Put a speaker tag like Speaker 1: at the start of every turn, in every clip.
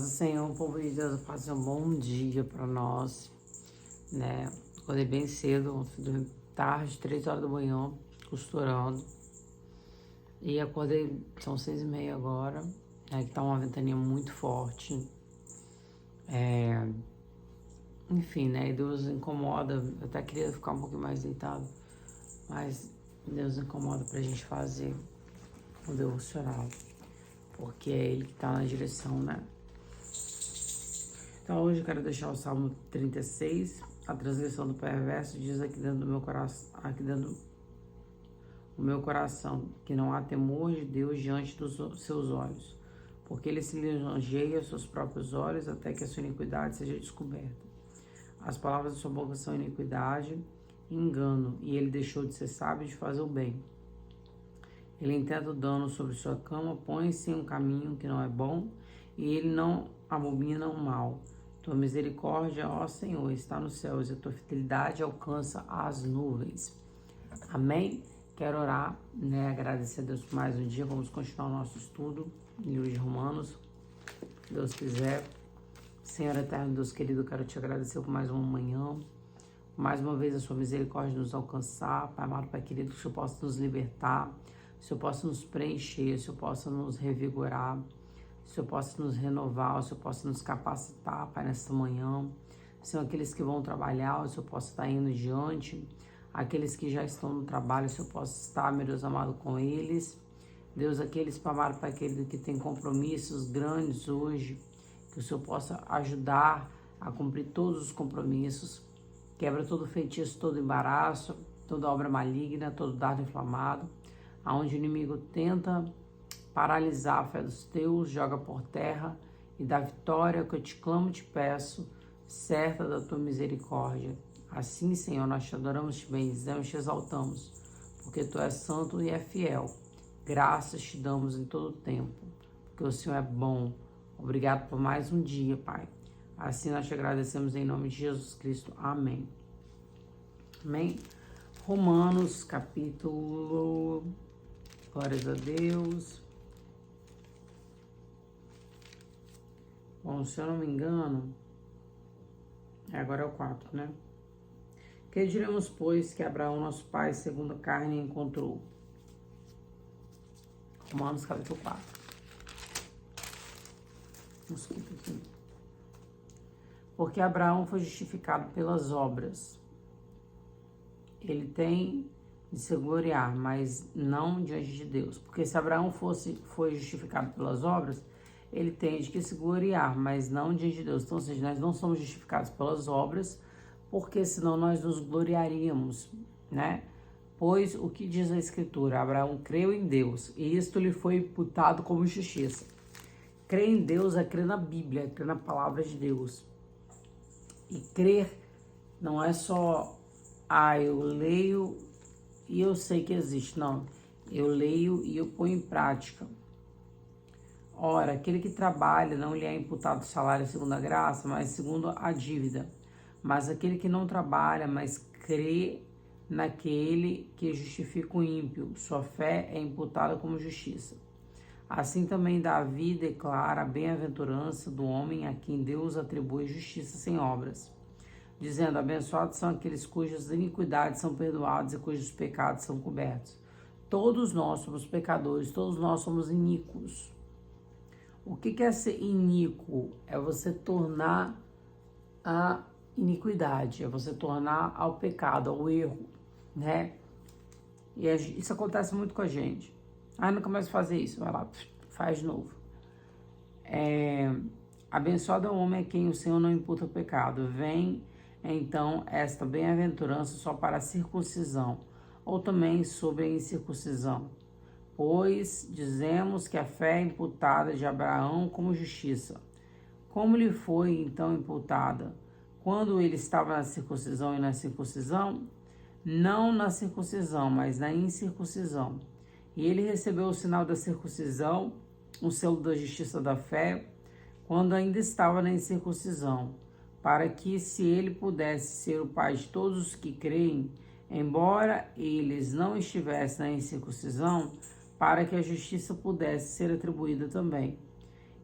Speaker 1: Senhor, povo de Deus, faça um bom dia para nós, né? Acordei bem cedo, fui dormir tarde, 3 horas da manhã, costurando. E acordei, são 6h30 agora, né? Que tá uma ventania muito forte. Enfim, né? E Deus incomoda, eu até queria ficar um pouquinho mais deitado, mas Deus incomoda pra gente fazer o devocional, porque é Ele que tá na direção, né? Então hoje eu quero deixar o Salmo 36, a transgressão do perverso diz aqui dentro do meu coração, que não há temor de Deus diante dos seus olhos, porque ele se lisonjeia aos seus próprios olhos até que a sua iniquidade seja descoberta. As palavras da sua boca são iniquidade e engano, e ele deixou de ser sábio de fazer o bem. Ele intenta o dano sobre sua cama, põe-se em um caminho que não é bom, e ele não abomina o mal. Tua misericórdia, ó Senhor, está nos céus, e a tua fidelidade alcança as nuvens. Amém? Quero orar, né? Agradecer a Deus por mais um dia. Vamos continuar o nosso estudo em livro de Romanos. Se Deus quiser. Senhor eterno, Deus querido, quero te agradecer por mais uma manhã. Mais uma vez a sua misericórdia nos alcançar. Pai amado, Pai querido, que o Senhor possa nos libertar. Que o Senhor possa nos preencher. Que o Senhor possa nos revigorar. Que o Senhor possa nos renovar. Que o Senhor possa nos capacitar, Pai, nesta manhã. Senhor, aqueles que vão trabalhar, o Senhor possa estar indo diante. Aqueles que já estão no trabalho, o Senhor possa estar, meu Deus amado, com eles. Deus, aqueles, Pai amado, Pai querido, que tem compromissos grandes hoje, que o Senhor possa ajudar a cumprir todos os compromissos. Quebra todo feitiço, todo embaraço, toda obra maligna, todo dardo inflamado, aonde o inimigo tenta paralisar a fé dos teus, joga por terra e dá vitória que eu te clamo e te peço, certa da tua misericórdia. Assim, Senhor, nós te adoramos, te bendizemos, te exaltamos, porque tu és santo e é fiel. Graças te damos em todo o tempo, porque o Senhor é bom. Obrigado por mais um dia, Pai. Assim nós te agradecemos em nome de Jesus Cristo. Amém. Amém. Romanos, capítulo... Glórias a Deus. Bom, se eu não me engano, agora é o 4, né? Que diremos, pois, que Abraão, nosso pai, segundo a carne, encontrou? Romanos, capítulo 4. Porque Abraão foi justificado pelas obras. Ele tem de se gloriar, mas não diante de Deus. Porque se Abraão foi justificado pelas obras, ele tem de que se gloriar, mas não diante de Deus. Então, ou seja, nós não somos justificados pelas obras, porque senão nós nos gloriaríamos, né? Pois o que diz a Escritura? Abraão creu em Deus, e isto lhe foi imputado como justiça. Crer em Deus é crer na Bíblia, é crer na palavra de Deus. E crer não é só, eu leio e eu sei que existe. Não, eu leio e eu ponho em prática. Ora, aquele que trabalha não lhe é imputado salário segundo a graça, mas segundo a dívida. Mas aquele que não trabalha, mas crê naquele que justifica o ímpio, sua fé é imputada como justiça. Assim também Davi declara a bem-aventurança do homem a quem Deus atribui justiça sem obras, dizendo: abençoados são aqueles cujas iniquidades são perdoadas e cujos pecados são cobertos. Todos nós somos pecadores, todos nós somos iníquos. O que é ser iníquo? É você tornar a iniquidade, é você tornar ao pecado, ao erro, né? E isso acontece muito com a gente. Nunca mais fazer isso, vai lá, faz de novo. Abençoado é o homem a quem o Senhor não imputa o pecado. Vem, então, esta bem-aventurança só para a circuncisão, ou também sobre a incircuncisão. Pois dizemos que a fé é imputada de Abraão como justiça. Como lhe foi, então, imputada? Quando ele estava na circuncisão e na circuncisão? Não na circuncisão, mas na incircuncisão. E ele recebeu o sinal da circuncisão, o selo da justiça da fé, quando ainda estava na incircuncisão, para que, se ele pudesse ser o pai de todos os que creem, embora eles não estivessem na incircuncisão, para que a justiça pudesse ser atribuída também.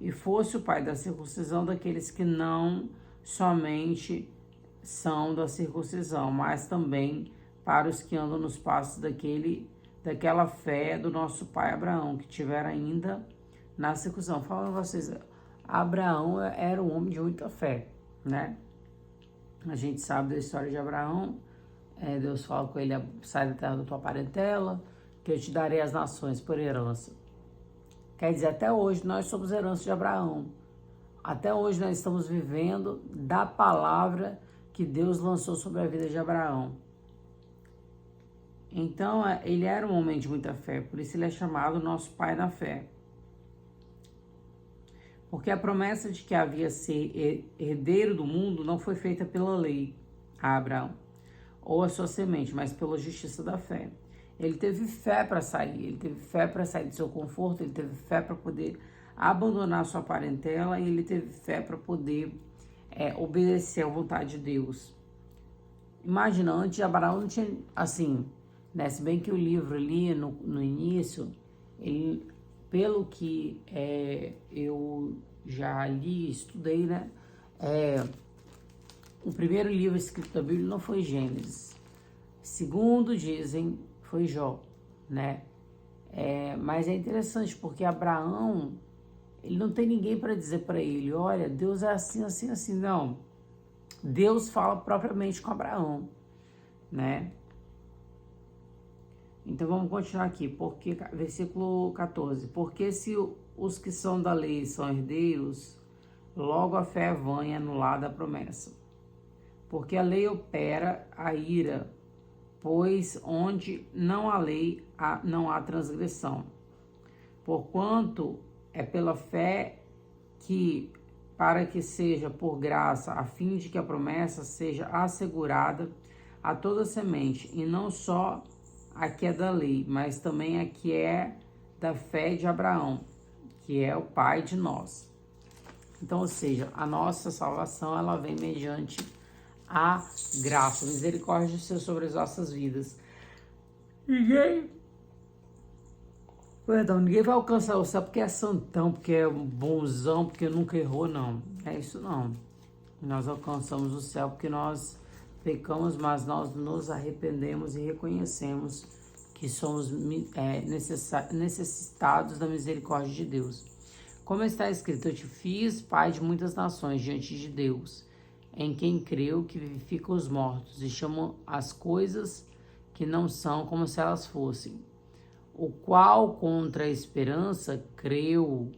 Speaker 1: e fosse o pai da circuncisão daqueles que não somente são da circuncisão, mas também para os que andam nos passos daquela fé do nosso pai Abraão, que tiver ainda na circuncisão. Falando a vocês, Abraão era um homem de muita fé, né? A gente sabe da história de Abraão. Deus fala com ele: sai da terra da tua parentela, que eu te darei as nações por herança. Quer dizer, até hoje nós somos herança de Abraão. Até hoje nós estamos vivendo da palavra que Deus lançou sobre a vida de Abraão. Então, ele era um homem de muita fé, por isso ele é chamado nosso pai na fé. Porque a promessa de que havia ser herdeiro do mundo não foi feita pela lei a Abraão, ou a sua semente, mas pela justiça da fé. Ele teve fé para sair, ele teve fé para sair do seu conforto, ele teve fé para poder abandonar sua parentela e ele teve fé para poder obedecer à vontade de Deus. Imagina, antes de Abraão não tinha, assim, né? Se bem que o livro ali, no início, ele, pelo que eu já li, estudei, né? O primeiro livro escrito da Bíblia não foi Gênesis. Segundo dizem, foi Jó, né? Mas é interessante porque Abraão, ele não tem ninguém para dizer para ele: olha, Deus é assim, assim, assim. Não. Deus fala propriamente com Abraão, né? Então vamos continuar aqui, porque versículo 14. Porque se os que são da lei são herdeiros, logo a fé é vã e anulada a promessa. Porque a lei opera a ira, pois onde não há lei, não há transgressão. Porquanto é pela fé que, para que seja por graça, a fim de que a promessa seja assegurada a toda semente, e não só a que é da lei, mas também a que é da fé de Abraão, que é o pai de nós. Então, ou seja, a nossa salvação, ela vem mediante a graça, a misericórdia de Deus sobre as nossas vidas. Ninguém vai alcançar o céu porque é santão, porque é bonzão, porque nunca errou, não. É isso não. Nós alcançamos o céu porque nós pecamos, mas nós nos arrependemos e reconhecemos que somos necessitados da misericórdia de Deus. Como está escrito: eu te fiz pai de muitas nações diante de Deus, em quem creu, que vivifica os mortos e chama as coisas que não são como se elas fossem. O qual contra a esperança creu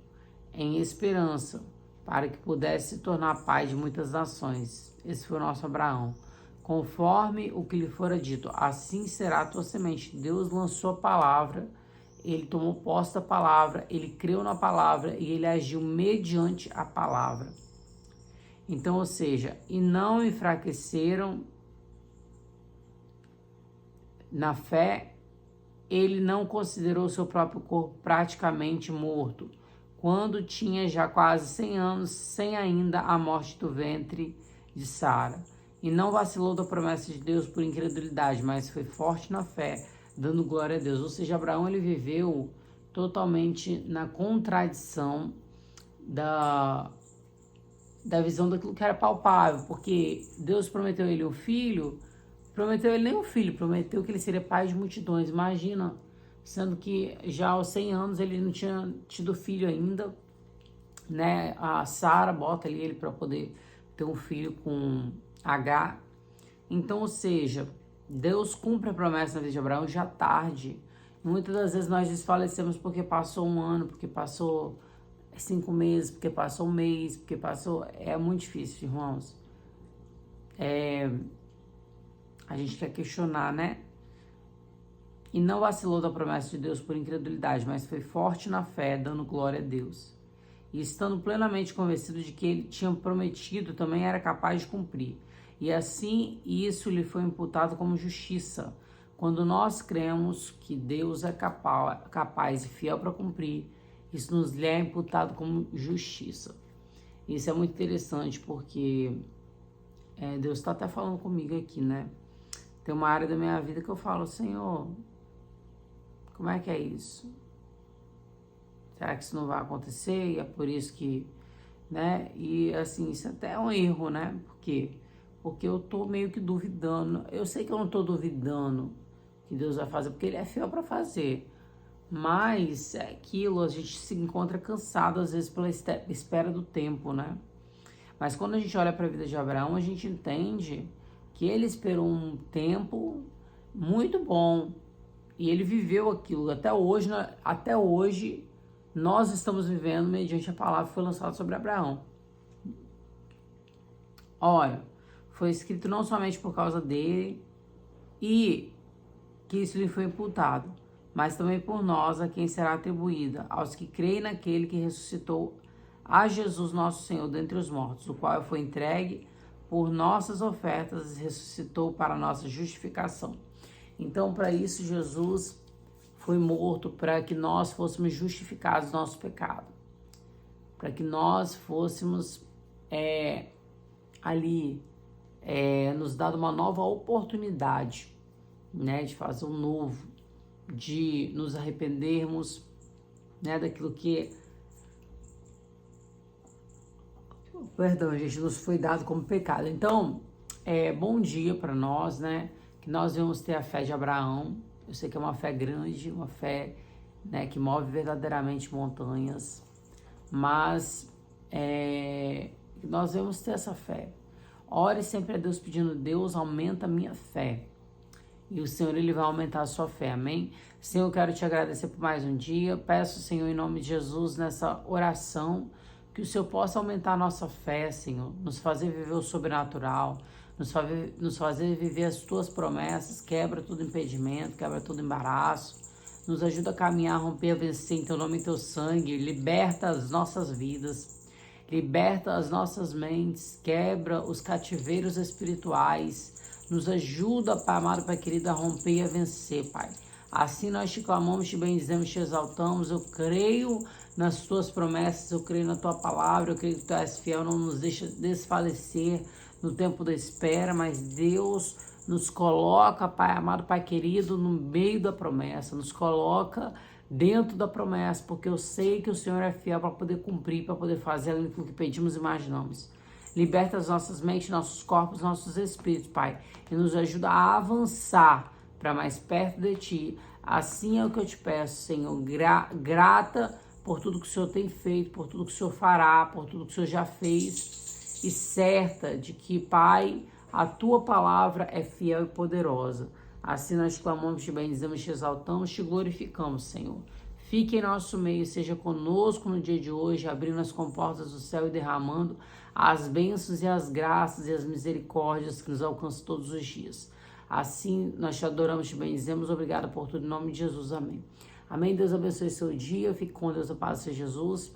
Speaker 1: em esperança, para que pudesse se tornar pai de muitas nações. Esse foi o nosso Abraão. Conforme o que lhe fora dito, assim será a tua semente. Deus lançou a palavra, ele tomou posse da palavra, ele creu na palavra e ele agiu mediante a palavra. Então, ou seja, e não enfraqueceram na fé, ele não considerou seu próprio corpo praticamente morto, quando tinha já quase 100 anos, sem ainda a morte do ventre de Sara. E não vacilou da promessa de Deus por incredulidade, mas foi forte na fé, dando glória a Deus. Ou seja, Abraão, ele viveu totalmente na contradição da visão daquilo que era palpável, porque Deus prometeu ele um filho, prometeu ele nem um filho, prometeu que ele seria pai de multidões. Imagina, sendo que já aos 100 anos ele não tinha tido filho ainda, né? A Sara bota ali ele para poder ter um filho com H. Então, ou seja, Deus cumpre a promessa na vida de Abraão já tarde. Muitas das vezes nós desfalecemos porque passou um ano, porque passou 5 meses, porque passou um mês, porque passou... É muito difícil, irmãos. A gente quer questionar, né? E não vacilou da promessa de Deus por incredulidade, mas foi forte na fé, dando glória a Deus. E estando plenamente convencido de que ele tinha prometido, também era capaz de cumprir. E assim, isso lhe foi imputado como justiça. Quando nós cremos que Deus é capaz e fiel para cumprir, isso nos lhe é imputado como justiça. Isso é muito interessante porque Deus está até falando comigo aqui, né? Tem uma área da minha vida que eu falo: Senhor, como é que é isso? será que isso não vai acontecer? E é por isso que, né? E assim, isso até é um erro, né? Por quê? Porque eu tô meio que duvidando. Eu sei que eu não tô duvidando que Deus vai fazer, porque Ele é fiel para fazer. Mas é aquilo, a gente se encontra cansado às vezes pela espera do tempo, né? Mas quando a gente olha para a vida de Abraão, a gente entende que ele esperou um tempo muito bom e ele viveu aquilo. Até hoje nós estamos vivendo mediante a palavra que foi lançada sobre Abraão. Ora, foi escrito não somente por causa dele e que isso lhe foi imputado, mas também por nós, a quem será atribuída, aos que creem naquele que ressuscitou a Jesus nosso Senhor dentre os mortos, o qual foi entregue por nossas ofertas e ressuscitou para nossa justificação. Então, para isso, Jesus foi morto, para que nós fôssemos justificados do nosso pecado, para que nós fôssemos nos dado uma nova oportunidade, né, de fazer um novo, de nos arrependermos, né, daquilo que, perdão, gente, nos foi dado como pecado. Então, bom dia para nós, né, que nós vamos ter a fé de Abraão. Eu sei que é uma fé grande, uma fé, né, que move verdadeiramente montanhas, mas nós vamos ter essa fé. Ore sempre a Deus pedindo: Deus, aumenta a minha fé. E o Senhor, Ele vai aumentar a sua fé, amém? Senhor, eu quero te agradecer por mais um dia. Peço, Senhor, em nome de Jesus, nessa oração, que o Senhor possa aumentar a nossa fé, Senhor, nos fazer viver o sobrenatural, nos fazer viver as tuas promessas, quebra todo impedimento, quebra todo embaraço, nos ajuda a caminhar, a romper, a vencer em teu nome e teu sangue, liberta as nossas vidas, liberta as nossas mentes, quebra os cativeiros espirituais, nos ajuda, Pai amado, Pai querido, a romper e a vencer, Pai. Assim nós te clamamos, te bendizemos, te exaltamos. Eu creio nas tuas promessas, eu creio na tua palavra, eu creio que tu és fiel, não nos deixa desfalecer no tempo da espera, mas Deus nos coloca, Pai amado, Pai querido, no meio da promessa, nos coloca dentro da promessa, porque eu sei que o Senhor é fiel para poder cumprir, para poder fazer aquilo que pedimos e imaginamos. Liberta as nossas mentes, nossos corpos, nossos espíritos, Pai, e nos ajuda a avançar para mais perto de Ti. Assim é o que eu te peço, Senhor, grata por tudo que o Senhor tem feito, por tudo que o Senhor fará, por tudo que o Senhor já fez, e certa de que, Pai, a Tua palavra é fiel e poderosa. Assim nós te clamamos, te bendizemos, te exaltamos, te glorificamos, Senhor. Fique em nosso meio, seja conosco no dia de hoje, abrindo as comportas do céu e derramando as bênçãos e as graças e as misericórdias que nos alcançam todos os dias. Assim, nós te adoramos, te bendizemos, obrigado por tudo, em nome de Jesus, amém. Amém, Deus abençoe seu dia, fique com Deus, a paz de Jesus.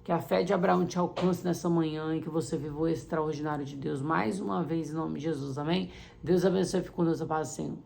Speaker 1: Que a fé de Abraão te alcance nessa manhã e que você viva o extraordinário de Deus mais uma vez, em nome de Jesus, amém. Deus abençoe, fique com Deus, a paz do Senhor.